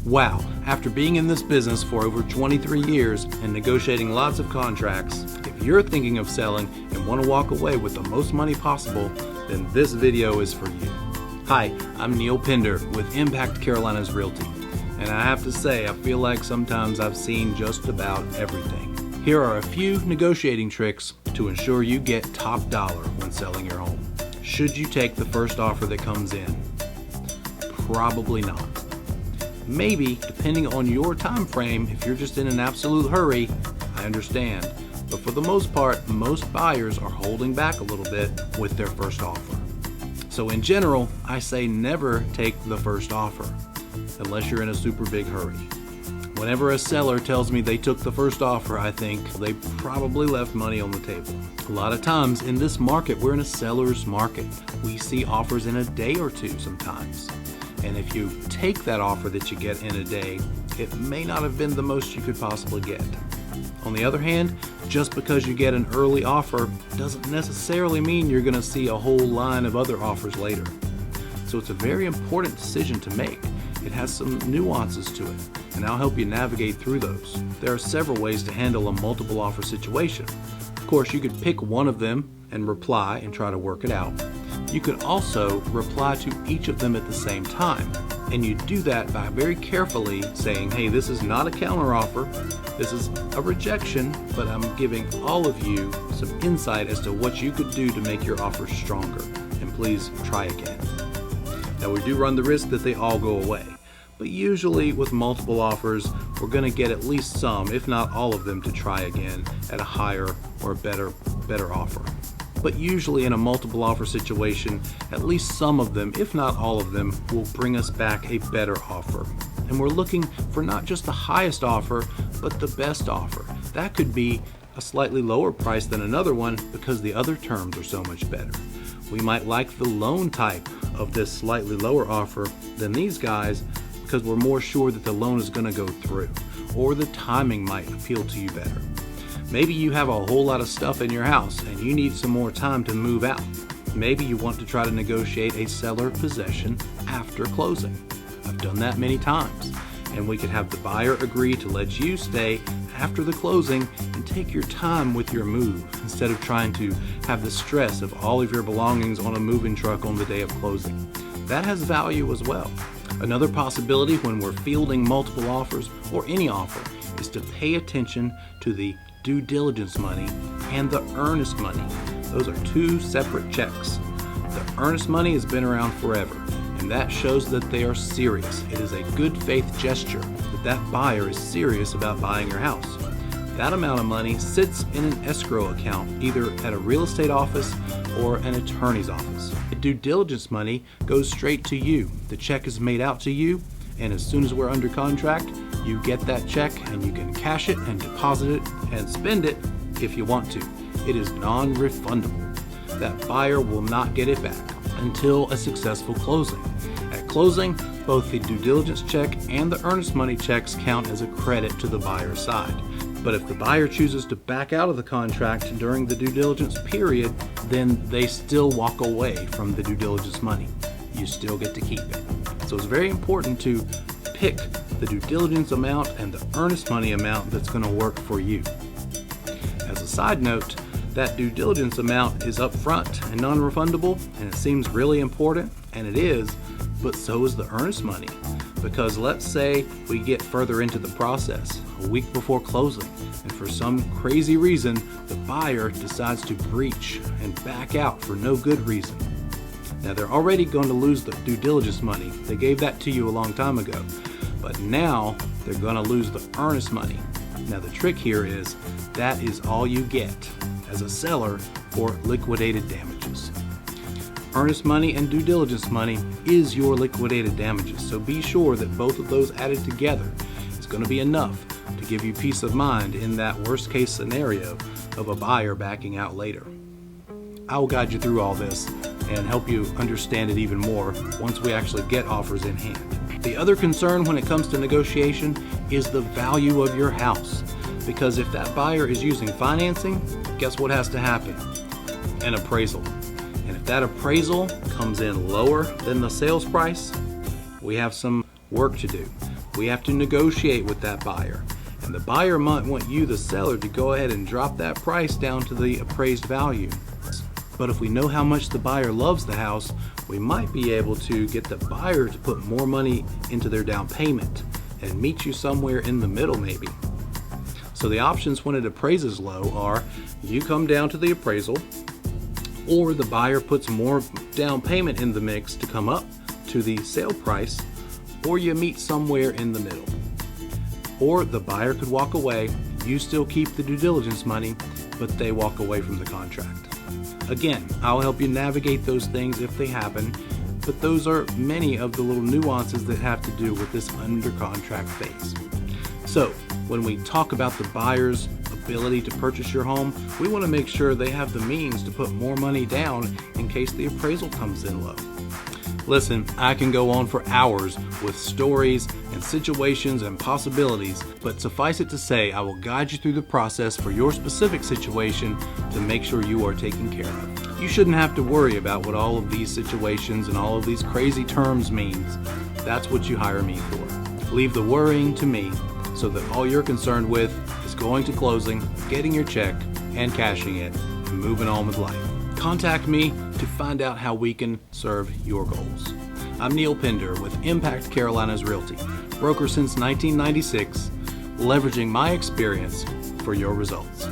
Wow, after being in this business for over 23 years and negotiating lots of contracts, if you're thinking of selling and want to walk away with the most money possible, then this video is for you. Hi, I'm Neal Pender with Impact Carolina's Realty, and I have to say I feel like sometimes I've seen just about everything. Here are a few negotiating tricks to ensure you get top dollar when selling your home. Should you take the first offer that comes in? Probably not. Maybe, depending on your time frame, if you're just in an absolute hurry, I understand. But for the most part, most buyers are holding back a little bit with their first offer. So in general, I say never take the first offer, unless you're in a super big hurry. Whenever a seller tells me they took the first offer, I think they probably left money on the table. A lot of times in this market, we're in a seller's market. We see offers in a day or two sometimes. And if you take that offer that you get in a day, it may not have been the most you could possibly get. On the other hand, just because you get an early offer doesn't necessarily mean you're going to see a whole line of other offers later. So it's a very important decision to make. It has some nuances to it, and I'll help you navigate through those. There are several ways to handle a multiple offer situation. Of course, you could pick one of them and reply and try to work it out. You could also reply to each of them at the same time, and you do that by very carefully saying, hey, this is not a counteroffer, this is a rejection, but I'm giving all of you some insight as to what you could do to make your offer stronger, and please try again. Now, we do run the risk that they all go away, but usually with multiple offers, we're going to get at least some, if not all of them, to try again at a higher or better offer. But usually in a multiple offer situation, at least some of them, if not all of them, will bring us back a better offer. And we're looking for not just the highest offer, but the best offer. That could be a slightly lower price than another one because the other terms are so much better. We might like the loan type of this slightly lower offer than these guys because we're more sure that the loan is going to go through, or the timing might appeal to you better. Maybe you have a whole lot of stuff in your house and you need some more time to move out. Maybe you want to try to negotiate a seller possession after closing. I've done that many times. And we could have the buyer agree to let you stay after the closing and take your time with your move instead of trying to have the stress of all of your belongings on a moving truck on the day of closing. That has value as well. Another possibility when we're fielding multiple offers or any offer is to pay attention to the due diligence money and the earnest money. Those are two separate checks. The earnest money has been around forever, and that shows that they are serious. It is a good faith gesture that that buyer is serious about buying your house. That amount of money sits in an escrow account, either at a real estate office or an attorney's office. The due diligence money goes straight to you. The check is made out to you, and as soon as we're under contract, you get that check and you can cash it and deposit it and spend it if you want to. It is non-refundable. That buyer will not get it back until a successful closing. At closing, both the due diligence check and the earnest money checks count as a credit to the buyer's side. But if the buyer chooses to back out of the contract during the due diligence period, then they still walk away from the due diligence money. You still get to keep it. So it's very important to pick the due diligence amount and the earnest money amount that's going to work for you. As a side note, that due diligence amount is upfront and non-refundable, and it seems really important, and it is, but so is the earnest money. Because let's say we get further into the process, a week before closing, and for some crazy reason, the buyer decides to breach and back out for no good reason. Now, they're already going to lose the due diligence money. They gave that to you a long time ago. But now they're going to lose the earnest money. Now, the trick here is that is all you get as a seller for liquidated damages. Earnest money and due diligence money is your liquidated damages. So be sure that both of those added together is going to be enough to give you peace of mind in that worst case scenario of a buyer backing out later. I will guide you through all this and help you understand it even more once we actually get offers in hand. The other concern when it comes to negotiation is the value of your house. Because if that buyer is using financing, guess what has to happen? An appraisal. And if that appraisal comes in lower than the sales price, we have some work to do. we have to negotiate with that buyer. And the buyer might want you, the seller, to go ahead and drop that price down to the appraised value. But if we know how much the buyer loves the house, we might be able to get the buyer to put more money into their down payment and meet you somewhere in the middle maybe. So the options when it appraises low are you come down to the appraisal, or the buyer puts more down payment in the mix to come up to the sale price, or you meet somewhere in the middle. Or the buyer could walk away, you still keep the due diligence money, but they walk away from the contract. Again, I'll help you navigate those things if they happen, but those are many of the little nuances that have to do with this under contract phase. So when we talk about the buyer's ability to purchase your home, we want to make sure they have the means to put more money down in case the appraisal comes in low. Listen, I can go on for hours with stories and situations and possibilities, but suffice it to say, I will guide you through the process for your specific situation to make sure you are taken care of. You shouldn't have to worry about what all of these situations and all of these crazy terms means. That's what you hire me for. Leave the worrying to me so that all you're concerned with is going to closing, getting your check, and cashing it, and moving on with life. Contact me to find out how we can serve your goals. I'm Neal Pender with Impact Carolinas Realty, broker since 1996, leveraging my experience for your results.